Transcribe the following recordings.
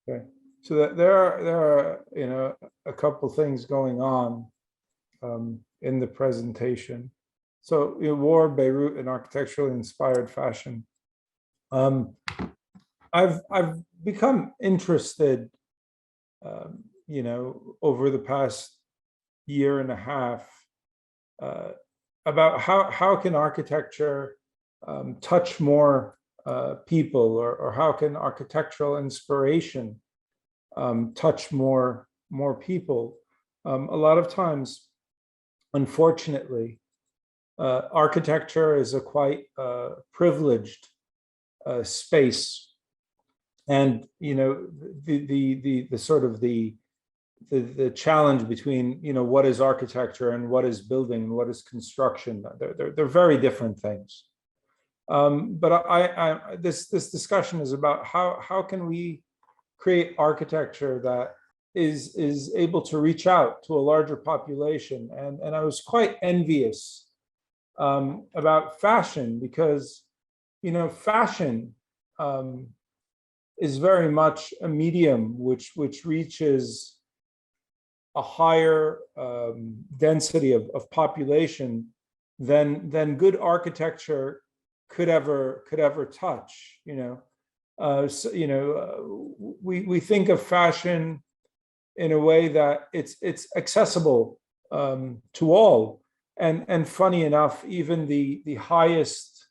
Okay. So that there are a couple things going on in the presentation. So war, Beirut, and architecturally inspired fashion. I've become interested, over the past year and a half, about how can architecture touch more people, or how can architectural inspiration touch more people. A lot of times, unfortunately, architecture is a quite privileged space, and the sort of the challenge between what is architecture and what is building and what is construction. They're very different things. But this discussion is about how can we create architecture that is able to reach out to a larger population. And I was quite envious about fashion, because fashion is very much a medium which reaches a higher density of population than good architecture could ever touch. We think of fashion in a way that it's accessible to all, and funny enough, even the highest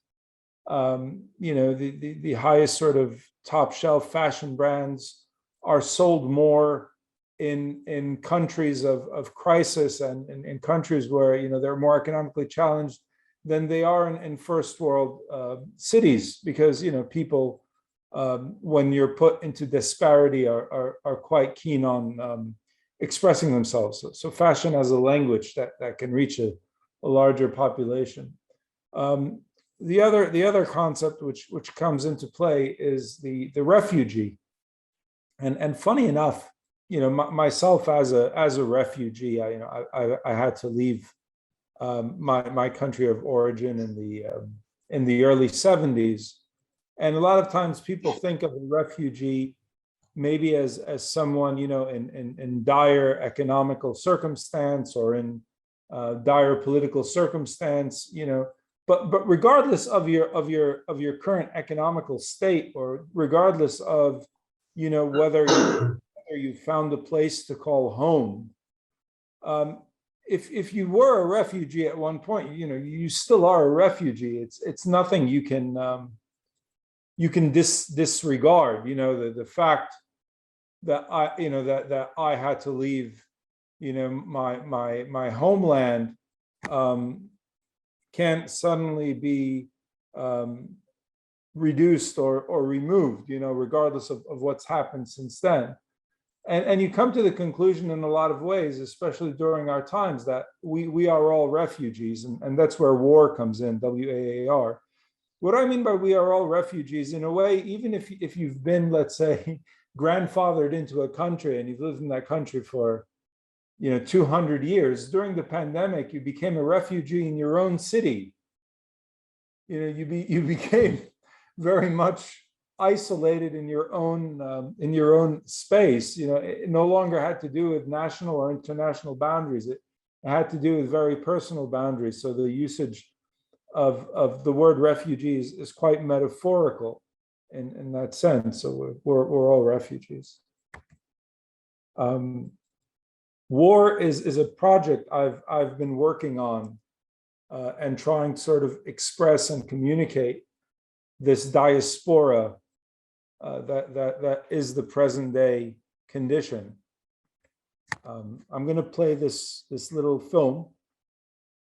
the highest sort of top shelf fashion brands are sold more in countries of crisis, and in countries where they're more economically challenged than they are in first world cities, because people, when you're put into disparity, are quite keen on expressing themselves. So fashion as a language that can reach a larger population. The other concept which comes into play is the refugee, and funny enough, myself as a refugee, I had to leave my country of origin in the early 70s. And a lot of times people think of a refugee maybe as someone in dire economical circumstance, or in dire political circumstance, but regardless of your current economical state, or regardless of whether you found a place to call home, if you were a refugee at one point, you still are a refugee. It's nothing you can disregard. The fact that I had to leave my homeland can't suddenly be reduced or removed, regardless of what's happened since then. And you come to the conclusion in a lot of ways, especially during our times, that we are all refugees, and that's where WAAR comes in, WAAR. What I mean by we are all refugees, in a way, even if you've been, let's say, grandfathered into a country and you've lived in that country for 200 years, during the pandemic, you became a refugee in your own city. You became very much isolated in your own space. It no longer had to do with national or international boundaries. It had to do with very personal boundaries. So the usage of the word refugees is quite metaphorical in that sense. So we're all refugees. WAAR is a project I've been working on and trying to sort of express and communicate this diaspora that is the present day condition. I'm going to play this little film.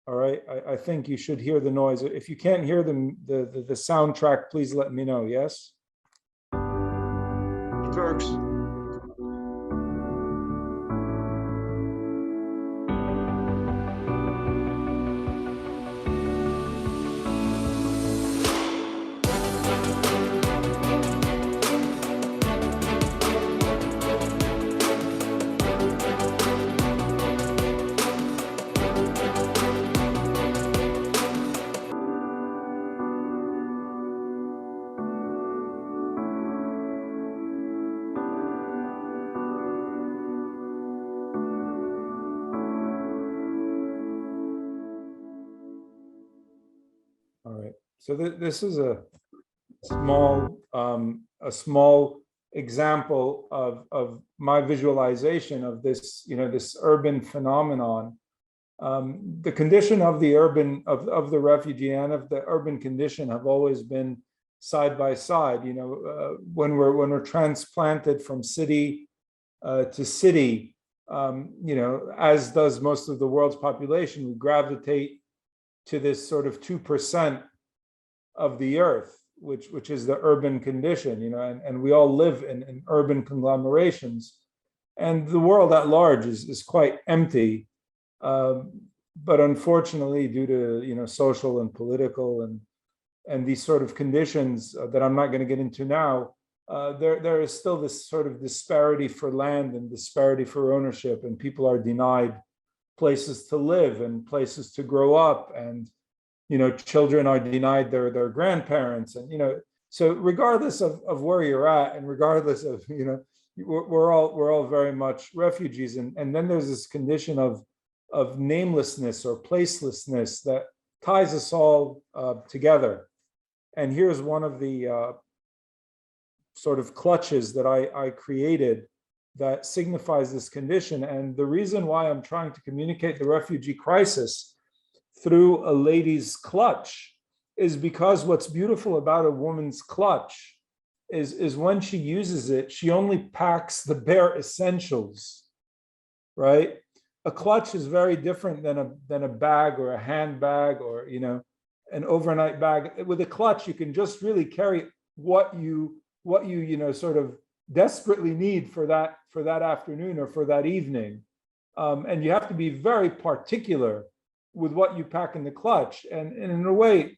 All right, I think you should hear the noise. If you can't hear the soundtrack, please let me know. Yes, Turks. So this is a small example of my visualization of this, this urban phenomenon. The condition of the urban, of the refugee and of the urban condition have always been side by side. When we're transplanted from city to city, as does most of the world's population, we gravitate to this sort of 2% of the earth, which is the urban condition, and we all live in urban conglomerations, and the world at large is quite empty. But unfortunately, due to social and political and these sort of conditions that I'm not going to get into now, there is still this sort of disparity for land and disparity for ownership, and people are denied places to live and places to grow up, and children are denied their grandparents, and so regardless of where you're at, and regardless of we're all very much refugees, and then there's this condition of namelessness or placelessness that ties us all together. And here's one of the sort of clutches that I created that signifies this condition. And the reason why I'm trying to communicate the refugee crisis through a lady's clutch is because what's beautiful about a woman's clutch is when she uses it, she only packs the bare essentials, right? A clutch is very different than a bag or a handbag or an overnight bag. With a clutch, you can just really carry what you sort of desperately need for that afternoon or for that evening, and you have to be very particular with what you pack in the clutch. And in a way,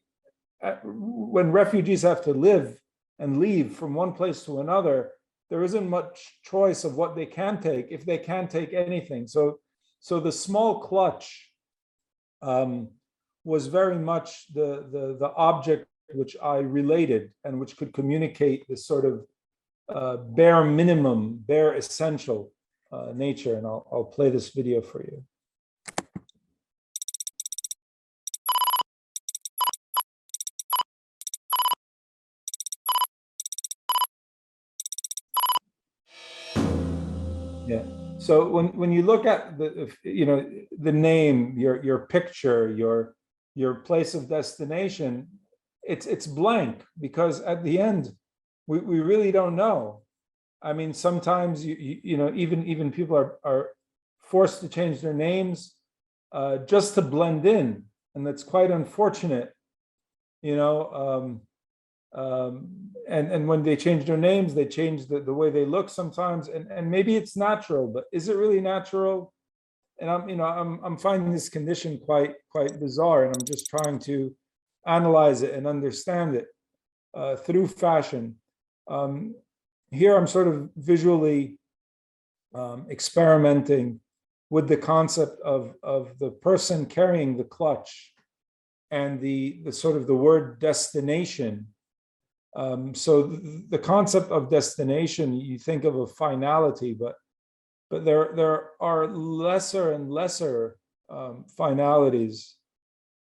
when refugees have to live and leave from one place to another, there isn't much choice of what they can take, if they can take anything. So the small clutch was very much the object which I related and which could communicate this sort of bare minimum, bare essential nature. And I'll play this video for you. Yeah. So when you look at the name, your picture, your place of destination, it's blank, because at the end we really don't know. I mean, sometimes even people are forced to change their names just to blend in, and that's quite unfortunate. And when they change their names, they change the way they look sometimes, and maybe it's natural, but is it really natural? And I'm finding this condition quite bizarre, and I'm just trying to analyze it and understand it through fashion. Here I'm sort of visually experimenting with the concept of the person carrying the clutch and the sort of the word destination. So the concept of destination, you think of a finality, but there are lesser and lesser finalities,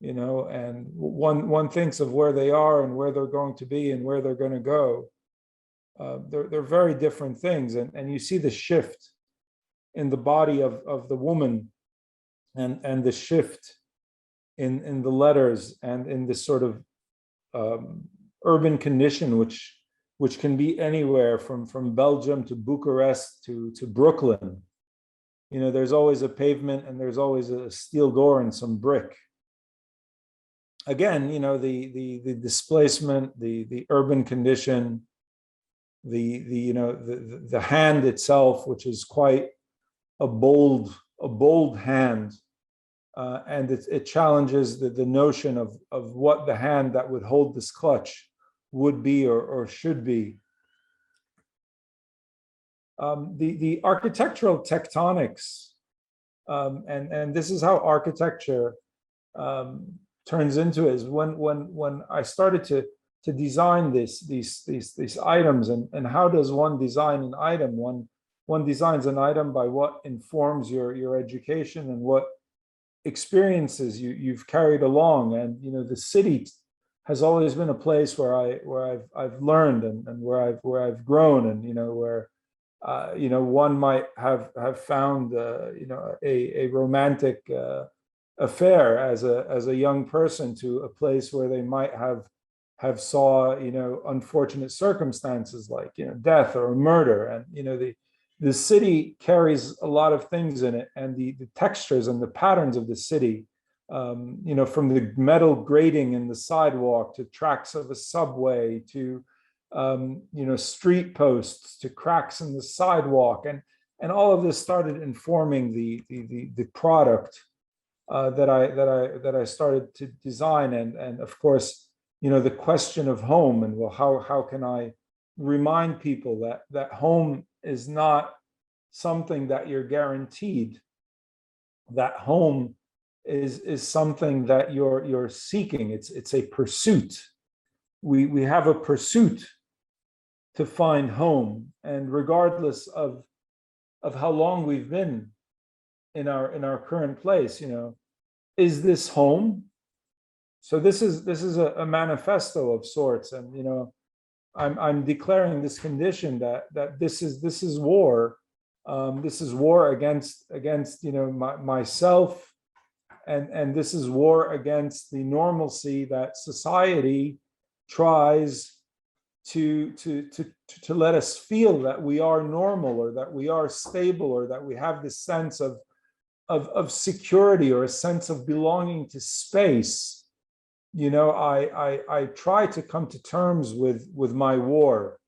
and one thinks of where they are and where they're going to be and where they're going to go. They're very different things, and you see the shift in the body of the woman, and the shift in the letters, and in this sort of urban condition, which can be anywhere from Belgium to Bucharest to Brooklyn. There's always a pavement, and there's always a steel door and some brick. Again, the displacement, the urban condition, the hand itself, which is quite a bold hand, and it challenges the notion of what the hand that would hold this clutch would be or should be. The architectural tectonics, and this is how architecture turns into it, is when I started to design these items, and how does one design an item? One designs an item by what informs your education and what experiences you've carried along. And the city has always been a place where I've learned and where I've grown, and where one might have found a romantic affair as a young person to a place where they might have saw unfortunate circumstances like death or murder. And the city carries a lot of things in it, and the textures and the patterns of the city, from the metal grating in the sidewalk to tracks of a subway to street posts to cracks in the sidewalk, and all of this started informing the product that I started to design. And of course, the question of home, and well, how can I remind people that home is not something that you're guaranteed, that home is something that you're seeking. It's a pursuit. We have a pursuit to find home, and regardless of how long we've been in our current place, is this home? So this is a manifesto of sorts, and I'm declaring this condition that this is war. This is war against myself, and this is war against the normalcy that society tries to let us feel that we are normal, or that we are stable, or that we have this sense of security, or a sense of belonging to space. I try to come to terms with my war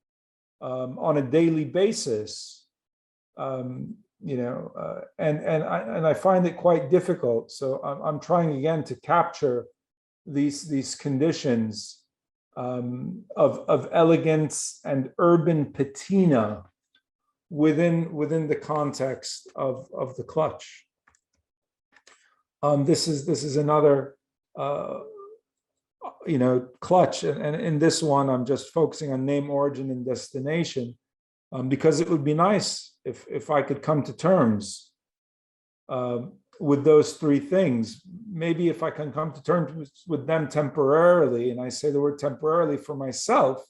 on a daily basis, and I find it quite difficult. So I'm trying again to capture these conditions of elegance and urban patina within the context of the clutch. This is another clutch, and in this one I'm just focusing on name, origin, and destination, because it would be nice if I could come to terms with those three things. Maybe if I can come to terms with them temporarily, and I say the word temporarily for myself,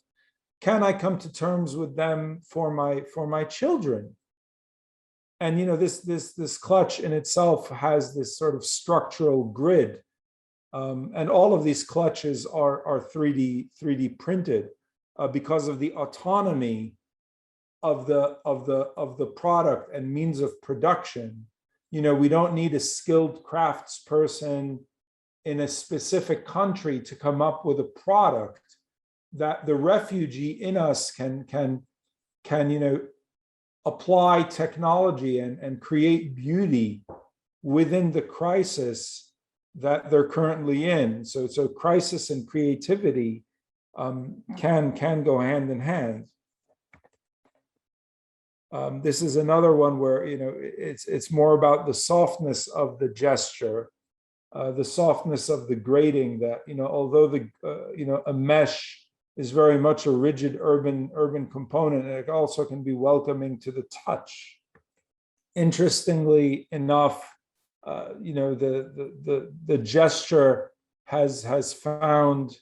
can I come to terms with them for my children? And this clutch in itself has this sort of structural grid, and all of these clutches are 3D printed because of the autonomy of the product and means of production. We don't need a skilled craftsperson in a specific country to come up with a product that the refugee in us can apply technology and create beauty within the crisis that they're currently in. So crisis and creativity can go hand in hand. This is another one where it's more about the softness of the gesture, the softness of the grating. That although a mesh is very much a rigid urban component, it also can be welcoming to the touch. Interestingly enough, the gesture has found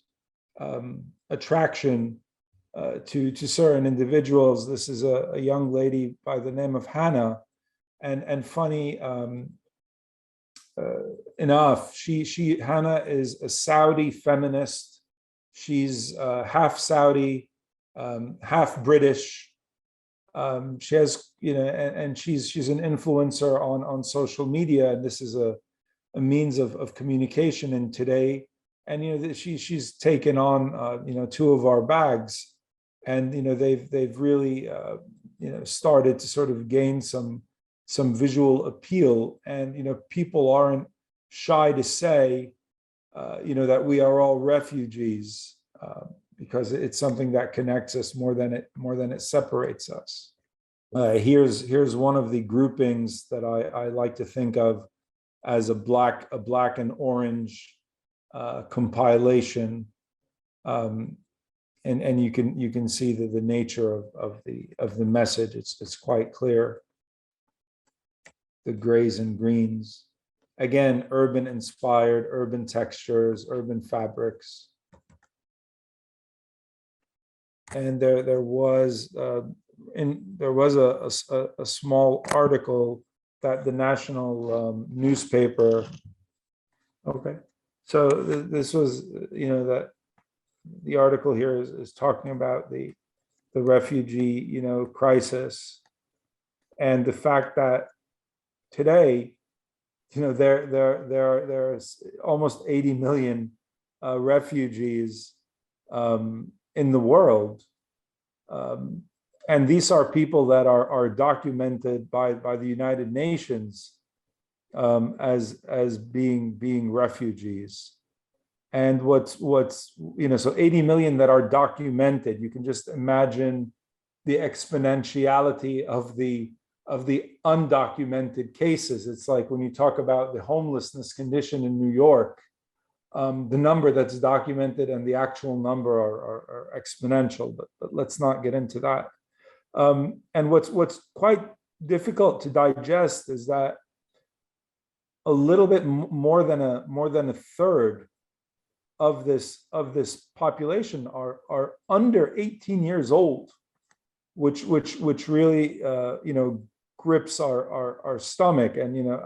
attraction to certain individuals. This is a young lady by the name of Hannah, and funny enough, Hannah is a Saudi feminist. She's half Saudi, half British. She has, and she's an influencer on social media, and this is a means of communication in today. And she's taken on two of our bags, and they've really started to sort of gain some visual appeal, and people aren't shy to say that we are all refugees, because it's something that connects us more than it separates us. Here's one of the groupings that I like to think of as a black and orange compilation, and you can see the nature of the message. It's quite clear. The grays and greens, again, urban inspired, urban textures, urban fabrics. and there was a small article that the national newspaper. Okay, so this was, that the article here is talking about the refugee, crisis, and the fact that today, there's almost 80 million refugees in the world, and these are people that are documented by the United Nations as being refugees. And so 80 million that are documented. You can just imagine the exponentiality of the undocumented cases. It's like when you talk about the homelessness condition in New York, the number that's documented and the actual number are exponential, but let's not get into that. And what's quite difficult to digest is that a little bit more than a third of this population are under 18 years old, which really grips our stomach. And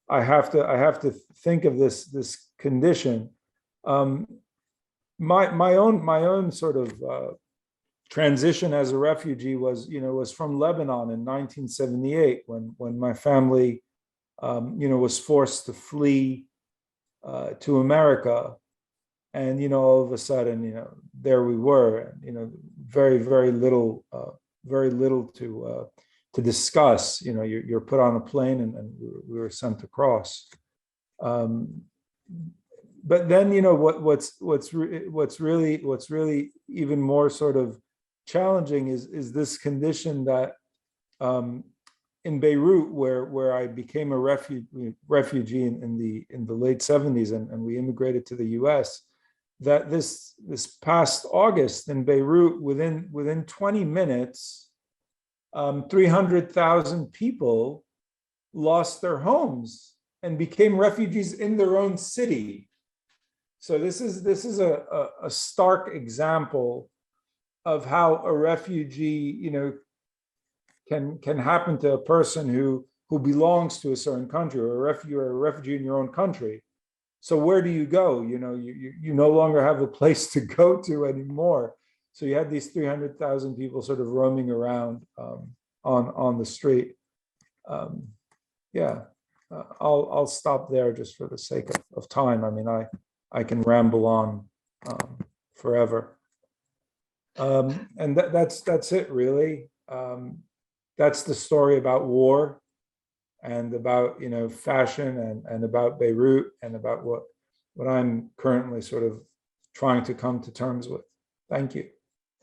I have to think of this condition. My own sort of transition as a refugee was from Lebanon in 1978, when my family was forced to flee to America. And all of a sudden, there we were. Very little to discuss. You're put on a plane and we were sent across. But then, what's really even more sort of challenging is this condition that in Beirut, where I became a refugee in the late 70s, and we immigrated to the US. That this past August in Beirut, within 20 minutes, 300,000 people lost their homes and became refugees in their own city. So this is a stark example of how a refugee, can happen to a person who belongs to a certain country, or a refugee in your own country. So where do you go? You no longer have a place to go to anymore. So you had these 300,000 people sort of roaming around on the street. I'll stop there just for the sake of time. I mean, I can ramble on forever. And that's it, really. That's the story about war, and about fashion, and about Beirut, and about what I'm currently sort of trying to come to terms with. Thank you.